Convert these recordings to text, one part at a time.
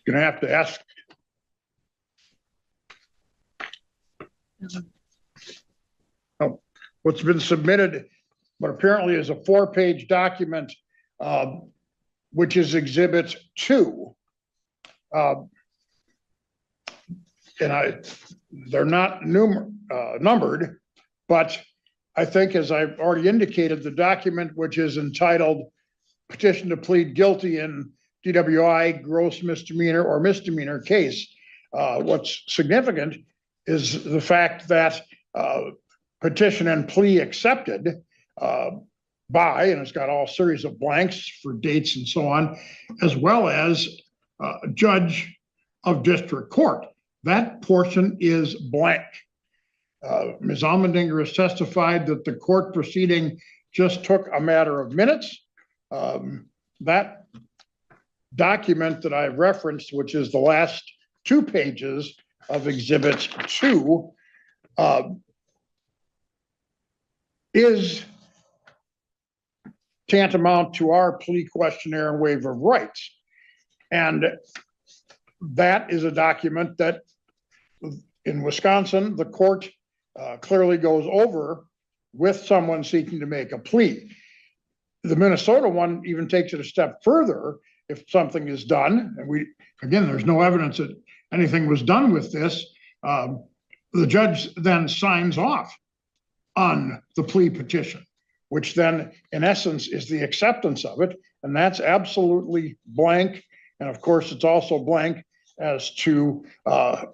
going to have to ask. Oh, what's been submitted, but apparently is a 4-page document, which is Exhibit 2. And they're not numbered, but I think, as I've already indicated, the document which is entitled Petition to Plead Guilty in DWI Gross Misdemeanor or Misdemeanor Case. What's significant is the fact that petition and plea accepted by, and it's got all series of blanks for dates and so on, as well as judge of district court. That portion is blank. Ms. Almandinger has testified that the court proceeding just took a matter of minutes. That document that I've referenced, which is the last 2 pages of Exhibit 2, is tantamount to our plea questionnaire and waiver of rights. And that is a document that in Wisconsin, the court clearly goes over with someone seeking to make a plea. The Minnesota one even takes it a step further. If something is done, and again, there's no evidence that anything was done with this, the judge then signs off on the plea petition, which then in essence is the acceptance of it. And that's absolutely blank. And of course, it's also blank as to her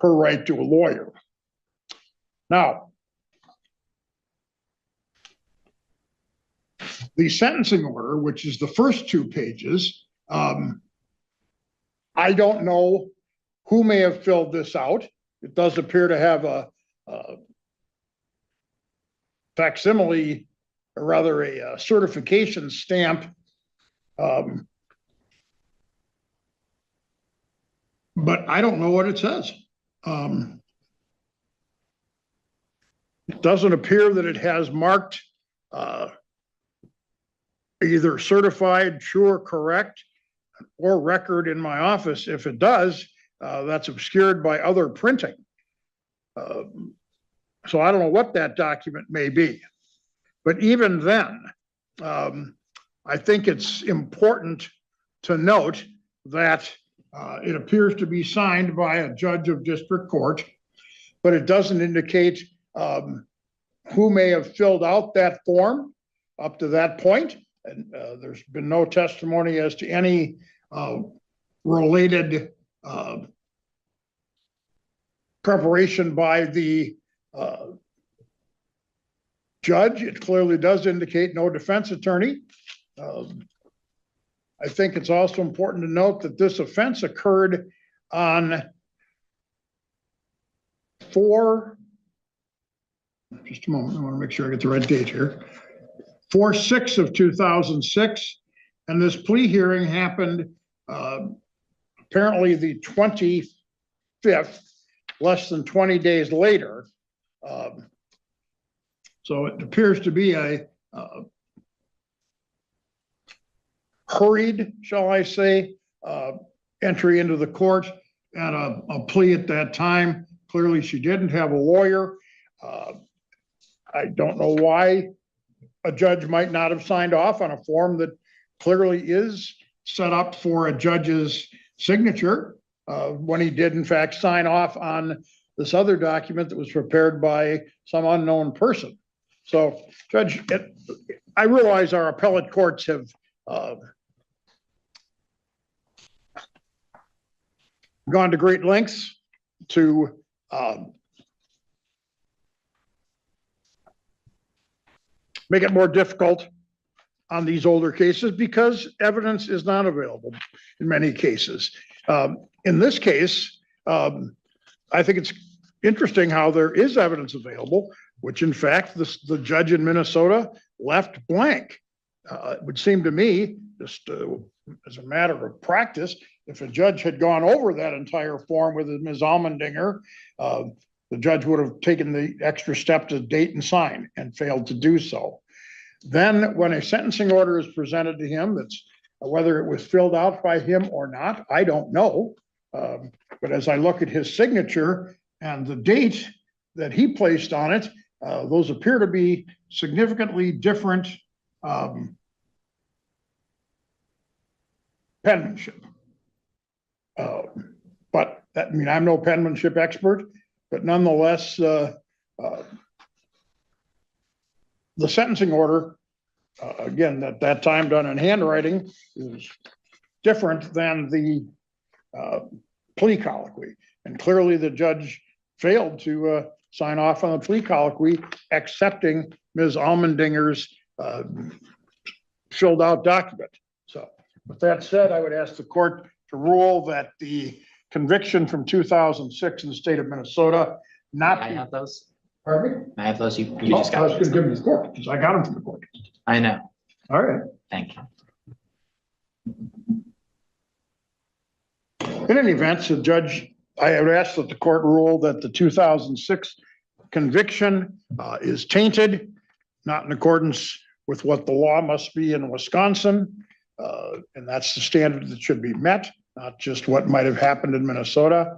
right to a lawyer. Now, the sentencing order, which is the first 2 pages, I don't know who may have filled this out. It does appear to have a facsimile, or rather a certification stamp. But I don't know what it says. It doesn't appear that it has marked either certified, true or correct, or record in my office. If it does, that's obscured by other printing. So I don't know what that document may be. But even then, I think it's important to note that it appears to be signed by a judge of district court, but it doesn't indicate who may have filled out that form up to that point. And there's been no testimony as to any related preparation by the judge. It clearly does indicate no defense attorney. I think it's also important to note that this offense occurred on just a moment, I want to make sure I get the right date here, 4/6 of 2006, and this plea hearing happened apparently the 25th, less than 20 days later. So it appears to be a hurried, shall I say, entry into the court and a plea at that time. Clearly, she didn't have a lawyer. I don't know why a judge might not have signed off on a form that clearly is set up for a judge's signature when he did, in fact, sign off on this other document that was prepared by some unknown person. So, Judge, I realize our appellate courts have gone to great lengths to make it more difficult on these older cases because evidence is not available in many cases. In this case, I think it's interesting how there is evidence available, which in fact, the judge in Minnesota left blank. It would seem to me, just as a matter of practice, if a judge had gone over that entire form with Ms. Almandinger, the judge would have taken the extra step to date and sign and failed to do so. Then when a sentencing order is presented to him that's Whether it was filled out by him or not, I don't know. But as I look at his signature and the date that he placed on it, those appear to be significantly different penmanship. But that, I mean, I'm no penmanship expert, but nonetheless, the sentencing order, again, at that time done in handwriting, is different than the plea colloquy. And clearly the judge failed to sign off on the plea colloquy, accepting Ms. Almandinger's filled out document. So with that said, I would ask the court to rule that the conviction from 2006 in the state of Minnesota not. I have those. Pardon me? I have those. You Oh, just I got was those. gonna give them to the court because I got them from the court. I know. All right. Thank you. In any event, the judge, I would ask that the court rule that the 2006 conviction is tainted, not in accordance with what the law must be in Wisconsin. And that's the standard that should be met, not just what might have happened in Minnesota.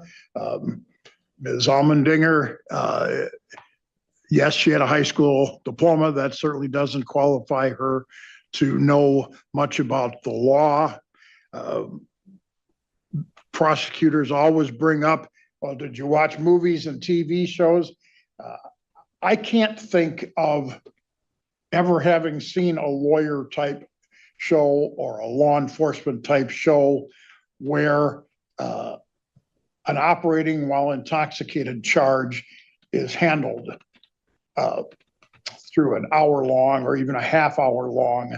Ms. Almandinger, yes, she had a high school diploma. That certainly doesn't qualify her to know much about the law. Prosecutors always bring up, well, did you watch movies and TV shows? I can't think of ever having seen a lawyer type show or a law enforcement type show where an operating while intoxicated charge is handled through an hour long or even a half hour long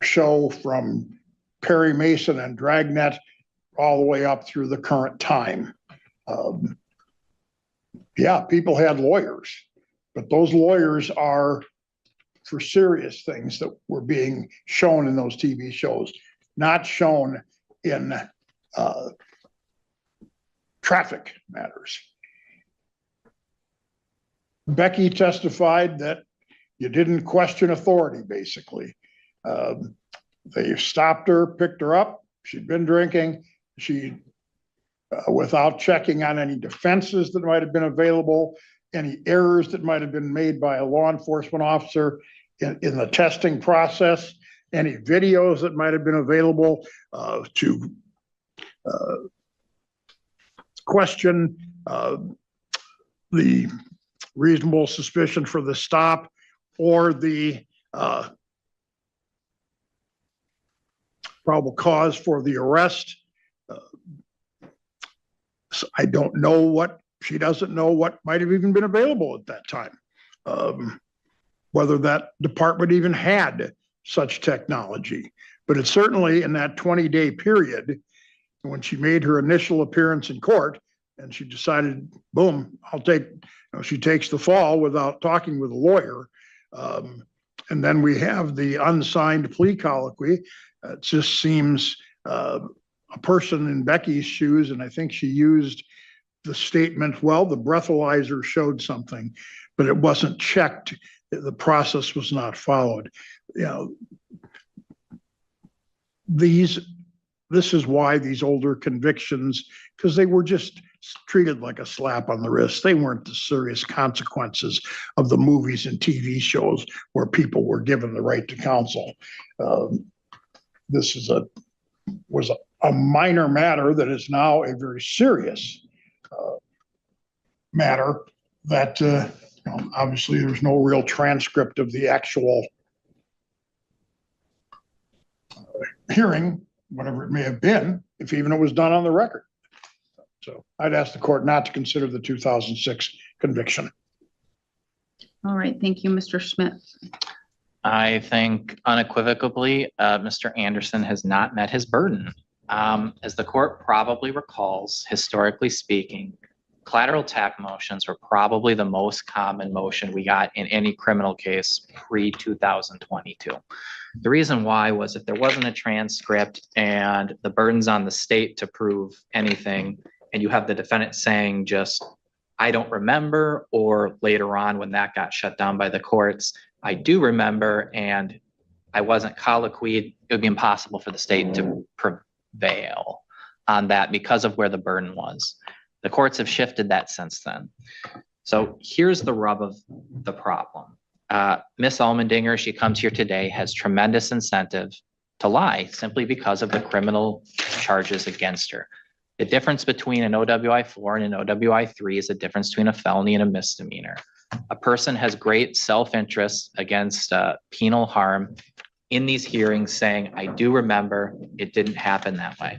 show from Perry Mason and Dragnet all the way up through the current time. Yeah, people had lawyers, but those lawyers are for serious things that were being shown in those TV shows, not shown in traffic matters. Becky testified that you didn't question authority, basically. They stopped her, picked her up. She'd been drinking. She, without checking on any defenses that might have been available, any errors that might have been made by a law enforcement officer in the testing process, any videos that might have been available to question the reasonable suspicion for the stop or the probable cause for the arrest. So I don't know what, she doesn't know what might have even been available at that time. Whether that department even had such technology, but it's certainly in that 20-day period when she made her initial appearance in court and she decided, boom, I'll take, you know, she takes the fall without talking with a lawyer. And then we have the unsigned plea colloquy. It just seems a person in Becky's shoes, and I think she used the statement, well, the breathalyzer showed something, but it wasn't checked. The process was not followed. You know, this is why these older convictions, because they were just treated like a slap on the wrist. They weren't the serious consequences of the movies and TV shows where people were given the right to counsel. This was a minor matter that is now a very serious matter that obviously there's no real transcript of the actual hearing, whatever it may have been, if even it was done on the record. So I'd ask the court not to consider the 2006 conviction. All right, thank you, Mr. Schmidt. I think unequivocally, Mr. Anderson has not met his burden. As the court probably recalls, historically speaking, collateral attack motions were probably the most common motion we got in any criminal case pre-2022. The reason why was if there wasn't a transcript and the burden's on the state to prove anything, and you have the defendant saying just, I don't remember, or later on when that got shut down by the courts, I do remember, and I wasn't colloquied, it would be impossible for the state to prevail on that because of where the burden was. The courts have shifted that since then. So here's the rub of the problem. Miss Almandinger, she comes here today, has tremendous incentive to lie simply because of the criminal charges against her. The difference between an OWI 4 and an OWI 3 is the difference between a felony and a misdemeanor. A person has great self-interest against penal harm in these hearings saying, I do remember it didn't happen that way.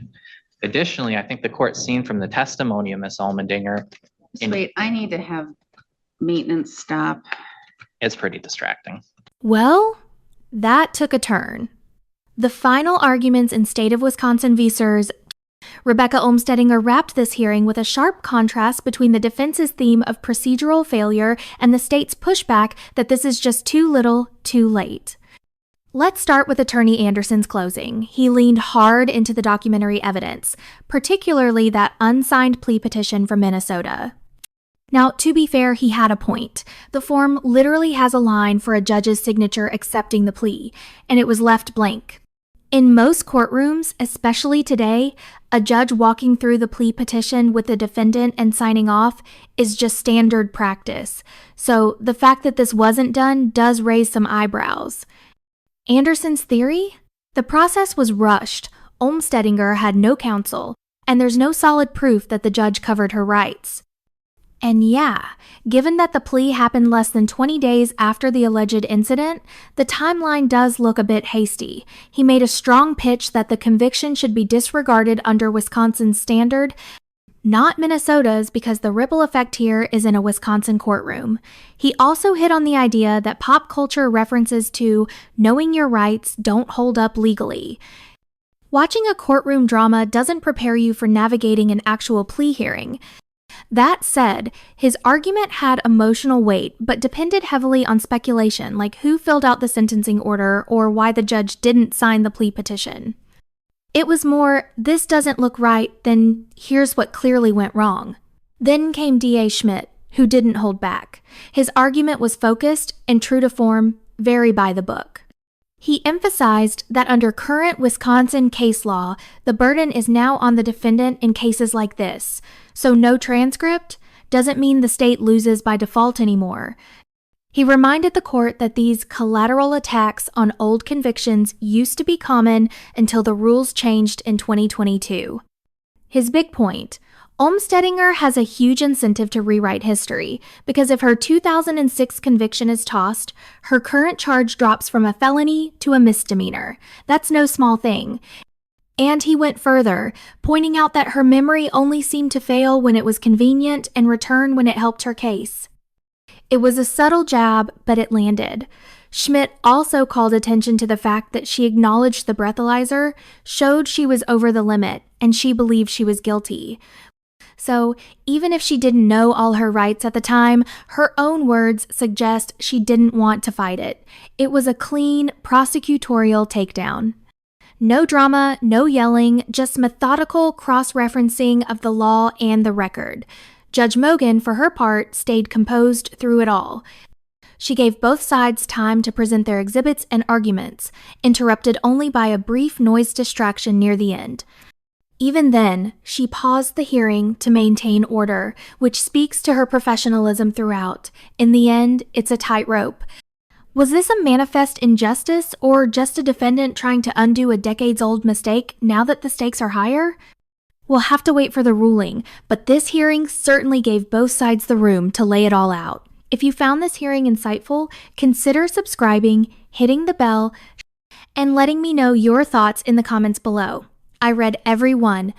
Additionally, I think the court seen from the testimony of Miss Almandinger, Wait, I need to have maintenance stop. it's pretty distracting. Well, that took a turn. The final arguments in State of Wisconsin v. Sirs, Rebecca Olmstedinger wrapped this hearing with a sharp contrast between the defense's theme of procedural failure and the state's pushback that this is just too little, too late. Let's start with Attorney Anderson's closing. He leaned hard into the documentary evidence, particularly that unsigned plea petition from Minnesota. Now, to be fair, he had a point. The form literally has a line for a judge's signature accepting the plea, and it was left blank. In most courtrooms, especially today, a judge walking through the plea petition with the defendant and signing off is just standard practice. So the fact that this wasn't done does raise some eyebrows. Anderson's theory? The process was rushed, Olmstedinger had no counsel, and there's no solid proof that the judge covered her rights. And yeah, given that the plea happened less than 20 days after the alleged incident, the timeline does look a bit hasty. He made a strong pitch that the conviction should be disregarded under Wisconsin's standard, not Minnesota's, because the ripple effect here is in a Wisconsin courtroom. He also hit on the idea that pop culture references to knowing your rights don't hold up legally. Watching a courtroom drama doesn't prepare you for navigating an actual plea hearing. That said, his argument had emotional weight, but depended heavily on speculation, like who filled out the sentencing order or why the judge didn't sign the plea petition. It was more, this doesn't look right, than here's what clearly went wrong. Then came D.A. Schmidt, who didn't hold back. His argument was focused and true to form, very by the book. He emphasized that under current Wisconsin case law, the burden is now on the defendant in cases like this. So no transcript doesn't mean the state loses by default anymore. He reminded the court that these collateral attacks on old convictions used to be common until the rules changed in 2022. His big point, Olmstedinger has a huge incentive to rewrite history, because if her 2006 conviction is tossed, her current charge drops from a felony to a misdemeanor. That's no small thing. And he went further, pointing out that her memory only seemed to fail when it was convenient and return when it helped her case. It was a subtle jab, but it landed. Schmidt also called attention to the fact that she acknowledged the breathalyzer, showed she was over the limit, and she believed she was guilty. So, even if she didn't know all her rights at the time, her own words suggest she didn't want to fight it. It was a clean, prosecutorial takedown. No drama, no yelling, just methodical cross-referencing of the law and the record. Judge Mogen, for her part, stayed composed through it all. She gave both sides time to present their exhibits and arguments, interrupted only by a brief noise distraction near the end. Even then, she paused the hearing to maintain order, which speaks to her professionalism throughout. In the end, it's a tightrope. Was this a manifest injustice or just a defendant trying to undo a decades-old mistake now that the stakes are higher? We'll have to wait for the ruling, but this hearing certainly gave both sides the room to lay it all out. If you found this hearing insightful, consider subscribing, hitting the bell, and letting me know your thoughts in the comments below. I read every one.